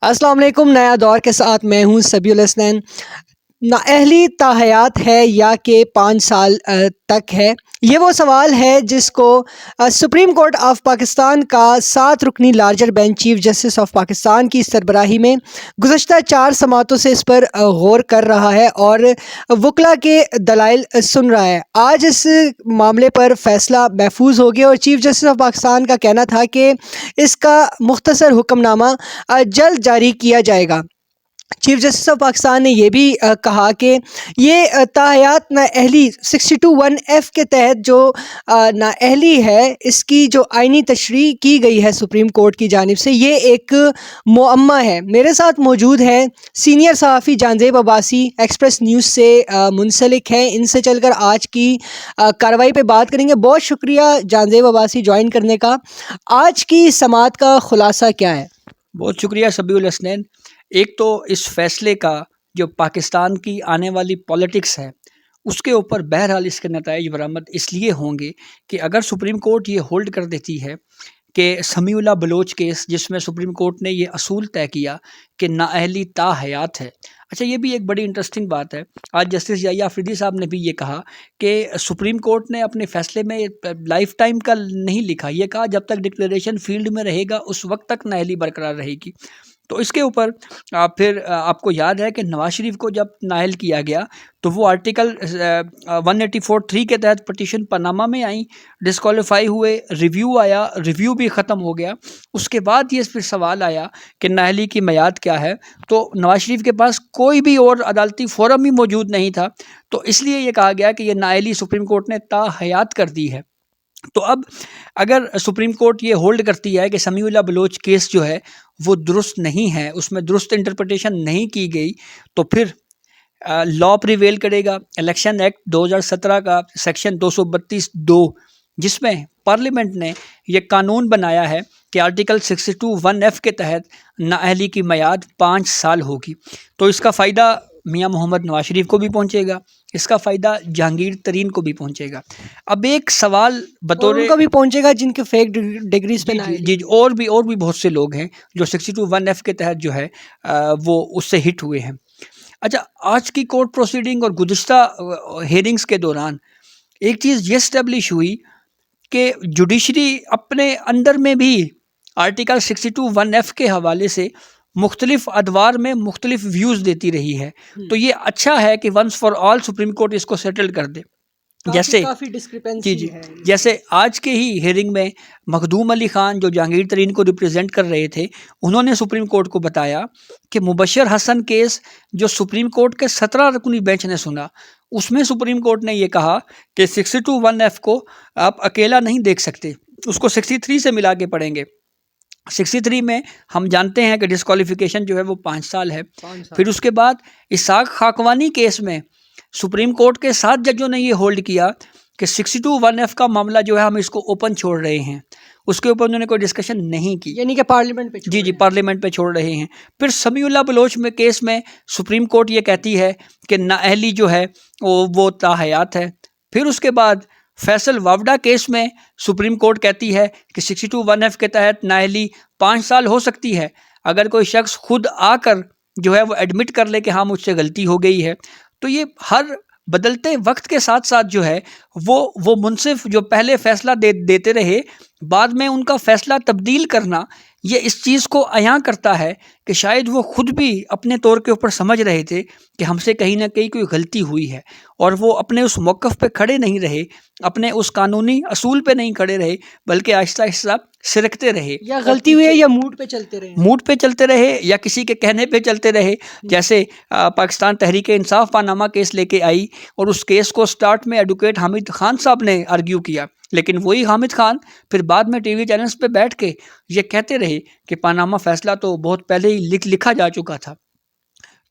السلام علیکم. نیا دور کے ساتھ میں ہوں سبی الحسنین. نااہلی تاحیات ہے یا کہ 5 سال تک ہے؟ یہ وہ سوال ہے جس کو سپریم کورٹ آف پاکستان کا 7 رکنی larger bench chief justice of Pakistan کی سربراہی میں گزشتہ 4 سماعتوں سے اس پر غور کر رہا ہے اور وکلا کے دلائل سن رہا ہے. آج اس معاملے پر فیصلہ محفوظ ہو گیا اور چیف جسٹس آف پاکستان کا کہنا تھا کہ اس کا مختصر حکم نامہ جلد جاری کیا جائے گا. چیف جسٹس آف پاکستان نے یہ بھی کہا کہ یہ تاحیات نااہلی 62(1)(f) کے تحت جو نااہلی ہے اس کی جو آئینی تشریح کی گئی ہے سپریم کورٹ کی جانب سے، یہ ایک معمہ ہے. میرے ساتھ موجود ہے سینئر صحافی جانزیب عباسی، ایکسپریس نیوز سے منسلک ہیں. ان سے چل کر آج کی کارروائی پہ بات کریں گے. بہت شکریہ جانزیب عباسی جوائن کرنے کا. آج کی سماعت کا خلاصہ کیا ہے؟ بہت شکریہ سبی الحسنین. ایک تو اس فیصلے کا جو پاکستان کی آنے والی پالیٹکس ہے اس کے اوپر بہرحال اس کے نتائج برآمد اس لیے ہوں گے کہ اگر سپریم کورٹ یہ ہولڈ کر دیتی ہے کہ سمیع اللہ بلوچ کیس، جس میں سپریم کورٹ نے یہ اصول طے کیا کہ نااہلی تاحیات ہے. اچھا، یہ بھی ایک بڑی انٹرسٹنگ بات ہے. آج جسٹس یحییٰ آفریدی صاحب نے بھی یہ کہا کہ سپریم کورٹ نے اپنے فیصلے میں لائف ٹائم کا نہیں لکھا، یہ کہا جب تک ڈکلیریشن فیلڈ میں رہے گا اس وقت تک نااہلی برقرار رہے گی. تو اس کے اوپر پھر آپ کو یاد ہے کہ نواز شریف کو جب نااہل کیا گیا تو وہ آرٹیکل 184(3) کے تحت پٹیشن پاناما میں آئیں، ڈسکوالیفائی ہوئے، ریویو آیا، ریویو بھی ختم ہو گیا. اس کے بعد یہ پھر سوال آیا کہ نااہلی کی میعاد کیا ہے، تو نواز شریف کے پاس کوئی بھی اور عدالتی فورم ہی موجود نہیں تھا، تو اس لیے یہ کہا گیا کہ یہ نااہلی سپریم کورٹ نے تاحیات کر دی ہے. تو اب اگر سپریم کورٹ یہ ہولڈ کرتی ہے کہ سمیع اللہ بلوچ کیس جو ہے وہ درست نہیں ہے، اس میں درست انٹرپریٹیشن نہیں کی گئی، تو پھر لا پریویل کرے گا. الیکشن ایکٹ 2017 کا سیکشن 232(2), جس میں پارلیمنٹ نے یہ قانون بنایا ہے کہ آرٹیکل 62(1)(f) کے تحت نااہلی کی میعاد 5 سال ہوگی. تو اس کا فائدہ میاں محمد نواز شریف کو بھی پہنچے گا، اس کا فائدہ جہانگیر ترین کو بھی پہنچے گا. اب ایک سوال بطور ان کو بھی پہنچے گا جن کے فیک ڈگریز پہ جی اور بھی بہت سے لوگ ہیں جو 62(1)(f) کے تحت جو ہے وہ اس سے ہٹ ہوئے ہیں. اچھا، آج کی کورٹ پروسیڈنگ اور گزشتہ ہیئرنگز کے دوران ایک چیز یہ اسٹیبلش ہوئی کہ جوڈیشری اپنے اندر میں بھی آرٹیکل 62(1)(f) کے حوالے سے مختلف ادوار میں مختلف ویوز دیتی رہی ہے. تو یہ اچھا ہے کہ once for all supreme court اس کو سیٹل کر دے. جیسے آج کے ہی ہیئرنگ میں مخدوم علی خان جو جہانگیر ترین کو ریپرزینٹ کر رہے تھے، انہوں نے سپریم کورٹ کو بتایا کہ مبشر حسن کیس جو سپریم کورٹ کے 17 رکنی بینچ نے سنا، اس میں سپریم کورٹ نے یہ کہا کہ 62(1)(f) کو آپ اکیلا نہیں دیکھ سکتے، اس کو 63 سے ملا کے پڑھیں گے. 63 میں ہم جانتے ہیں کہ ڈسکوالیفیکیشن جو ہے وہ 5 سال ہے. پھر اس کے بعد اسحاق خاکوانی کیس میں سپریم کورٹ کے 7 ججوں نے یہ ہولڈ کیا کہ 62(1)(f) کا معاملہ جو ہے ہم اس کو اوپن چھوڑ رہے ہیں، اس کے اوپر انہوں نے کوئی ڈسکشن نہیں کی، یعنی کہ پارلیمنٹ پہ پارلیمنٹ پہ چھوڑ رہے ہیں. پھر سمیع اللہ بلوچ میں کیس میں سپریم کورٹ یہ کہتی ہے کہ نااہلی جو ہے وہ تاحیات ہے. پھر اس کے بعد فیصل وابڈا کیس میں سپریم کورٹ کہتی ہے کہ 62(1)(f) کے تحت نااہلی 5 سال ہو سکتی ہے اگر کوئی شخص خود آ کر جو ہے وہ ایڈمٹ کر لے کہ ہاں مجھ سے غلطی ہو گئی ہے. تو یہ ہر بدلتے وقت کے ساتھ ساتھ جو ہے وہ منصف جو پہلے فیصلہ دیتے رہے، بعد میں ان کا فیصلہ تبدیل کرنا، یہ اس چیز کو عیاں کرتا ہے کہ شاید وہ خود بھی اپنے طور کے اوپر سمجھ رہے تھے کہ ہم سے کہیں نہ کہیں کوئی غلطی ہوئی ہے، اور وہ اپنے اس موقف پہ کھڑے نہیں رہے، اپنے اس قانونی اصول پہ نہیں کھڑے رہے، بلکہ آہستہ آہستہ سرکتے رہے، یا غلطی ہوئی ہے یا موڈ پہ چلتے رہے یا کسی کے کہنے پہ چلتے رہے. جیسے پاکستان تحریک انصاف پاناما کیس لے کے آئی اور اس کیس کو سٹارٹ میں ایڈوکیٹ حامد خان صاحب نے آرگیو کیا، لیکن وہی حامد خان پھر بعد میں ٹی وی چینلز پہ بیٹھ کے یہ کہتے رہے کہ پاناما فیصلہ تو بہت پہلے ہی لکھا جا چکا تھا.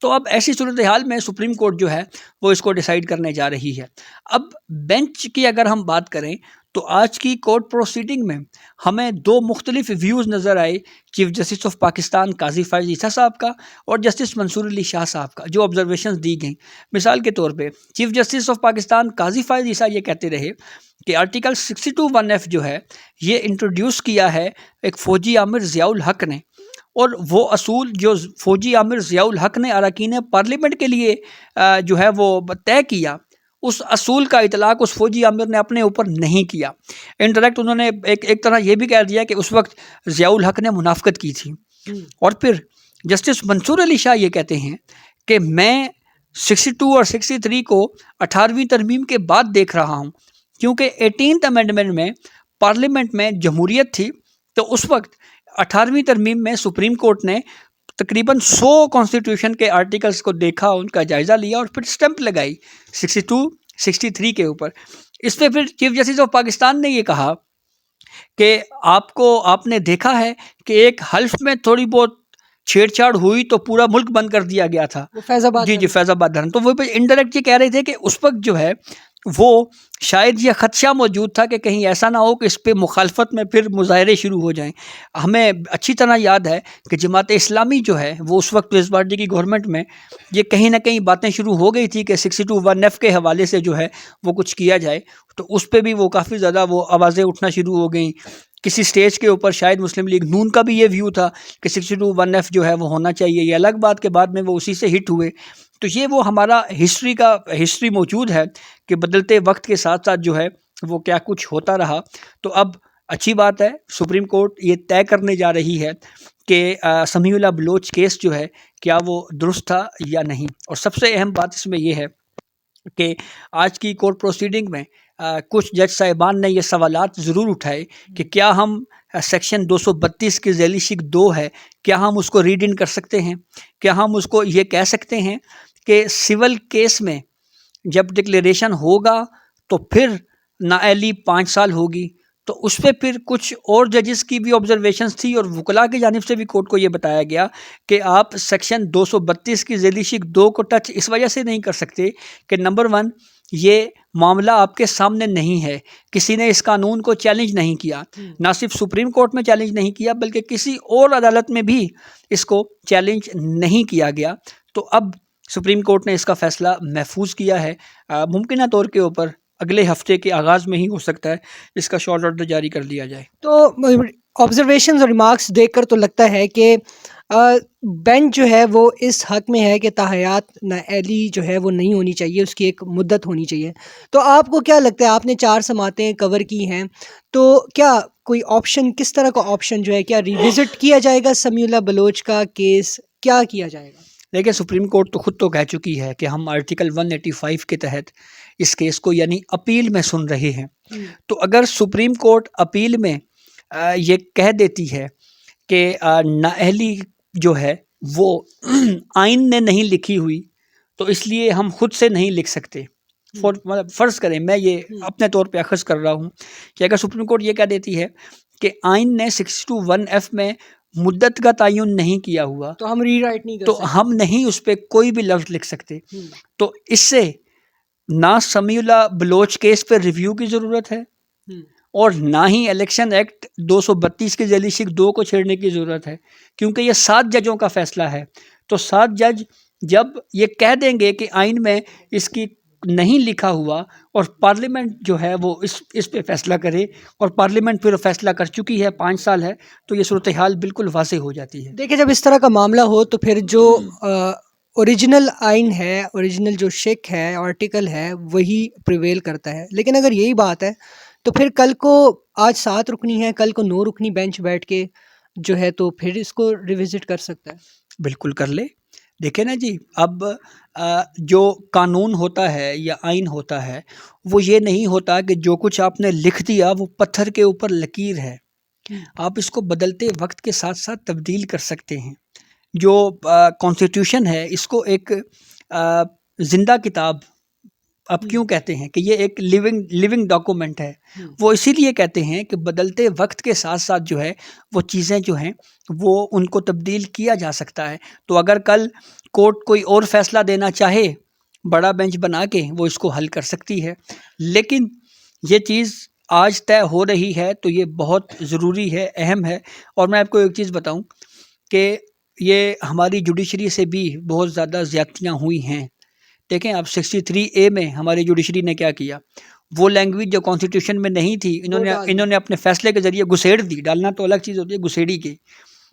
تو اب ایسی صورتحال میں سپریم کورٹ جو ہے وہ اس کو ڈیسائیڈ کرنے جا رہی ہے. اب بینچ کی اگر ہم بات کریں تو آج کی کورٹ پروسیڈنگ میں ہمیں 2 مختلف ویوز نظر آئے، چیف جسٹس آف پاکستان قاضی فائز عیسیٰ صاحب کا اور جسٹس منصور علی شاہ صاحب کا، جو آبزرویشنز دی گئیں. مثال کے طور پہ چیف جسٹس آف پاکستان قاضی فائز عیسیٰ یہ کہتے رہے کہ آرٹیکل 62(1)(f) جو ہے یہ انٹروڈیوس کیا ہے ایک فوجی عامر ضیاء الحق نے، اور وہ اصول جو فوجی آمر ضیاء الحق نے اراکین پارلیمنٹ کے لیے جو ہے وہ طے کیا، اس اصول کا اطلاق اس فوجی آمر نے اپنے اوپر نہیں کیا. انڈائریکٹ انہوں نے ایک طرح یہ بھی کہہ دیا کہ اس وقت ضیاء الحق نے منافقت کی تھی. اور پھر جسٹس منصور علی شاہ یہ کہتے ہیں کہ میں 62 اور 63 کو 18ویں ترمیم کے بعد دیکھ رہا ہوں، کیونکہ 18th امینڈمنٹ میں پارلیمنٹ میں جمہوریت تھی، تو اس وقت 18ویں ترمیم میں سپریم کورٹ نے تقریباً 100 کانسٹیٹیوشن کے آرٹیکلز کو دیکھا، ان کا جائزہ لیا اور پھر اسٹمپ لگائی 62 63 کے اوپر. اس پہ پھر چیف جسٹس آف پاکستان نے یہ کہا کہ آپ نے دیکھا ہے کہ ایک حلف میں تھوڑی بہت چھیڑ چھاڑ ہوئی تو پورا ملک بند کر دیا گیا تھا. فیض آباد جی فیض آباد دھرنا. تو وہ انڈائریکٹ یہ کہہ رہے تھے کہ اس وقت جو ہے وہ شاید یہ خدشہ موجود تھا کہ کہیں ایسا نہ ہو کہ اس پہ مخالفت میں پھر مظاہرے شروع ہو جائیں. ہمیں اچھی طرح یاد ہے کہ جماعت اسلامی جو ہے وہ اس وقت پیس پارٹی کی گورنمنٹ میں یہ کہیں نہ کہیں باتیں شروع ہو گئی تھی کہ 62(1)(f) کے حوالے سے جو ہے وہ کچھ کیا جائے. تو اس پہ بھی وہ کافی زیادہ وہ آوازیں اٹھنا شروع ہو گئیں. کسی سٹیج کے اوپر شاید مسلم لیگ نون کا بھی یہ ویو تھا کہ 62(1)(f) جو ہے وہ ہونا چاہیے. یہ الگ بات کے بعد میں وہ اسی سے ہٹ ہوئے. تو یہ وہ ہمارا ہسٹری موجود ہے کہ بدلتے وقت کے ساتھ ساتھ جو ہے وہ کیا کچھ ہوتا رہا. تو اب اچھی بات ہے سپریم کورٹ یہ طے کرنے جا رہی ہے کہ سمیع اللہ بلوچ کیس جو ہے کیا وہ درست تھا یا نہیں. اور سب سے اہم بات اس میں یہ ہے کہ آج کی کورٹ پروسیڈنگ میں کچھ جج صاحبان نے یہ سوالات ضرور اٹھائے کہ کیا ہم سیکشن 232 کی ذیلی شق 2 ہے، کیا ہم اس کو ریڈ ان کر سکتے ہیں؟ کیا ہم اس کو یہ کہہ سکتے ہیں کہ سول کیس میں جب ڈکلیریشن ہوگا تو پھر نااہلی 5 سال ہوگی؟ تو اس پہ پھر کچھ اور ججز کی بھی آبزرویشنز تھی اور وکلاء کی جانب سے بھی کورٹ کو یہ بتایا گیا کہ آپ سیکشن 232 کی ذیلی شق 2 کو ٹچ اس وجہ سے نہیں کر سکتے کہ نمبر 1 یہ معاملہ آپ کے سامنے نہیں ہے، کسی نے اس قانون کو چیلنج نہیں کیا، نہ صرف سپریم کورٹ میں چیلنج نہیں کیا بلکہ کسی اور عدالت میں بھی اس کو چیلنج نہیں کیا گیا. تو اب سپریم کورٹ نے اس کا فیصلہ محفوظ کیا ہے. ممکنہ طور کے اوپر اگلے ہفتے کے آغاز میں ہی ہو سکتا ہے اس کا شارٹ آرڈر جاری کر دیا جائے. تو آبزرویشنز اور ریمارکس دیکھ کر تو لگتا ہے کہ بینچ جو ہے وہ اس حق میں ہے کہ تاحیات نااہلی جو ہے وہ نہیں ہونی چاہیے، اس کی ایک مدت ہونی چاہیے. تو آپ کو کیا لگتا ہے، آپ نے 4 سماعتیں کور کی ہیں، تو کیا کوئی آپشن، کس طرح کا آپشن جو ہے، کیا ریوزٹ کیا جائے گا سمیع اللہ بلوچ کا کیس، کیا کیا جائے گا؟ دیکھیں سپریم کورٹ تو خود تو کہہ چکی ہے کہ ہم آرٹیکل 185 کے تحت اس کیس کو یعنی اپیل میں سن رہے ہیں. تو اگر سپریم کورٹ اپیل میں یہ کہہ دیتی ہے کہ نااہلی جو ہے وہ آئین نے نہیں لکھی ہوئی تو اس لیے ہم خود سے نہیں لکھ سکتے. فرض کریں، میں یہ اپنے طور پہ اخذ کر رہا ہوں کہ اگر سپریم کورٹ یہ کہہ دیتی ہے کہ آئین نے 62(1)(f) میں مدت کا تعین نہیں کیا ہوا تو ہم ری رائٹ نہیں کر تو سکتے، ہم نہیں اس پہ کوئی بھی لفظ لکھ سکتے. تو اس سے نہ سمیع اللہ بلوچ کیس پہ ریویو کی ضرورت ہے اور نہ ہی الیکشن ایکٹ 232 کی ذیلی شق 2 کو چھیڑنے کی ضرورت ہے، کیونکہ یہ 7 ججوں کا فیصلہ ہے. تو 7 جج جب یہ کہہ دیں گے کہ آئین میں اس کی نہیں لکھا ہوا اور پارلیمنٹ جو ہے وہ اس پہ فیصلہ کرے اور پارلیمنٹ پھر فیصلہ کر چکی ہے 5 سال ہے، تو یہ صورتحال بالکل واضح ہو جاتی ہے. دیکھیں جب اس طرح کا معاملہ ہو تو پھر جو اوریجنل آئین ہے، اوریجنل جو شق ہے، آرٹیکل ہے، وہی پریویل کرتا ہے. لیکن اگر یہی بات ہے تو پھر کل کو آج 7 رکنی ہے، کل کو 9 رکنی بینچ بیٹھ کے جو ہے تو پھر اس کو ریوزٹ کر سکتا ہے. بالکل کر لے. دیکھیں نا جی، اب جو قانون ہوتا ہے یا آئین ہوتا ہے وہ یہ نہیں ہوتا کہ جو کچھ آپ نے لکھ دیا وہ پتھر کے اوپر لکیر ہے. آپ اس کو بدلتے وقت کے ساتھ ساتھ تبدیل کر سکتے ہیں. جو کانسٹیٹیوشن ہے اس کو ایک زندہ کتاب آپ کیوں کہتے ہیں کہ یہ ایک لیونگ ڈاکومنٹ ہے؟ وہ اسی لیے کہتے ہیں کہ بدلتے وقت کے ساتھ ساتھ جو ہے وہ چیزیں جو ہیں وہ ان کو تبدیل کیا جا سکتا ہے. تو اگر کل کورٹ کوئی اور فیصلہ دینا چاہے بڑا بینچ بنا کے وہ اس کو حل کر سکتی ہے. لیکن یہ چیز آج طے ہو رہی ہے تو یہ بہت ضروری ہے، اہم ہے. اور میں آپ کو ایک چیز بتاؤں کہ یہ ہماری جوڈیشری سے بھی بہت زیادہ زیادتیاں ہوئی ہیں. دیکھیں آپ 63A میں ہماری جوڈیشری نے کیا کیا، وہ لینگویج جو کانسٹیٹیوشن میں نہیں تھی انہوں نے اپنے فیصلے کے ذریعے گھسیڑ دی. ڈالنا تو الگ چیز ہوتی ہے، گھسیڑی کی.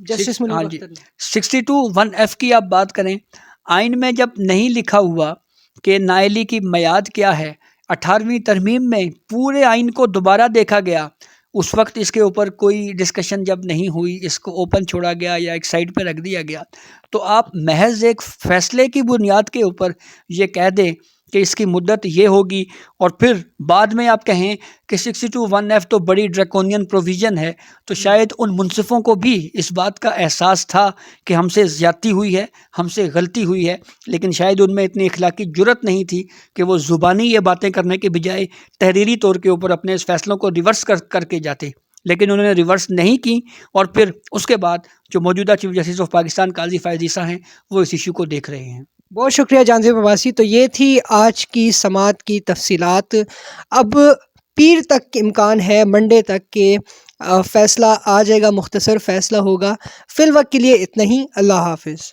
جسٹس منیر ہاں جی، اختر نے 62(1)(f کی آپ بات کریں، آئین میں جب نہیں لکھا ہوا کہ نااہلی کی میعاد کیا ہے، 18ویں ترمیم میں پورے آئین کو دوبارہ دیکھا گیا، اس وقت اس کے اوپر کوئی ڈسکشن جب نہیں ہوئی، اس کو اوپن چھوڑا گیا یا ایک سائڈ پہ رکھ دیا گیا، تو آپ محض ایک فیصلے کی بنیاد کے اوپر یہ کہہ دیں کہ اس کی مدت یہ ہوگی، اور پھر بعد میں آپ کہیں کہ 62(1)(f تو بڑی ڈریکونین پروویژن ہے، تو شاید ان منصفوں کو بھی اس بات کا احساس تھا کہ ہم سے زیادتی ہوئی ہے، ہم سے غلطی ہوئی ہے، لیکن شاید ان میں اتنی اخلاقی جرت نہیں تھی کہ وہ زبانی یہ باتیں کرنے کے بجائے تحریری طور کے اوپر اپنے اس فیصلوں کو ریورس کر کے جاتے، لیکن انہوں نے ریورس نہیں کی، اور پھر اس کے بعد جو موجودہ چیف جسٹس آف پاکستان قاضی فائز عیسیٰ ہیں وہ اس ایشو کو دیکھ رہے ہیں۔ بہت شکریہ جانزیب عباسی۔ تو یہ تھی آج کی سماعت کی تفصیلات۔ اب پیر تک امکان ہے، منڈے تک کہ فیصلہ آ جائے گا، مختصر فیصلہ ہوگا۔ فی الوقت کے لیے اتنا ہی، اللہ حافظ۔